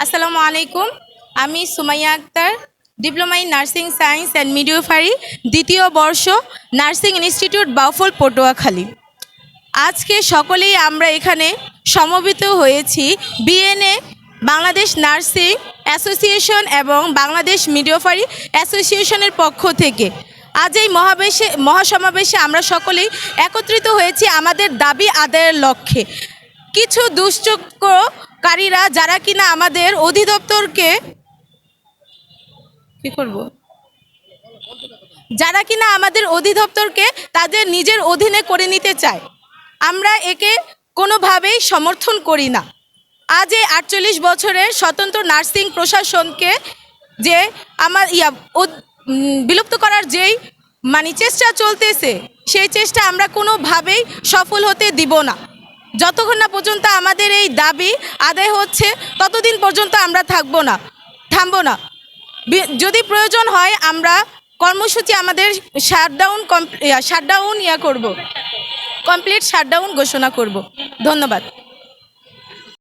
আসসালামু আলাইকুম। আমি Sumaiya Akter, diploma in nursing science and midwifery, দ্বিতীয় বর্ষ, নার্সিং ইনস্টিটিউট, বাউফল, পটুয়াখালী। আজকে সকলেই আমরা এখানে সমবেত হয়েছি বিএনএ, বাংলাদেশ নার্সিং অ্যাসোসিয়েশন এবং বাংলাদেশ মিডওয়াইফারি অ্যাসোসিয়েশনের পক্ষ থেকে। আজ এই মহাসমাবেশে আমরা সকলেই একত্রিত হয়েছি আমাদের দাবি আদায়ের লক্ষ্যে। কিছু দুষ্চক্রকারীরা যারা কিনা আমাদের অধিদপ্তরকে তাদের নিজের অধীনে করে নিতে চায়, আমরা একে কোনোভাবেই সমর্থন করি না। আজ এই 48 বছরের স্বতন্ত্র নার্সিং প্রশাসনকে যে বিলুপ্ত করার যেই চেষ্টা চলতেছে, সেই চেষ্টা আমরা কোনোভাবেই সফল হতে দিব না। যতক্ষণ না পর্যন্ত আমাদের এই দাবি আদায় হচ্ছে, ততদিন পর্যন্ত আমরা থামবো না। যদি প্রয়োজন হয় আমরা কর্মসূচি আমাদের কমপ্লিট শাটডাউন ঘোষণা করব। ধন্যবাদ।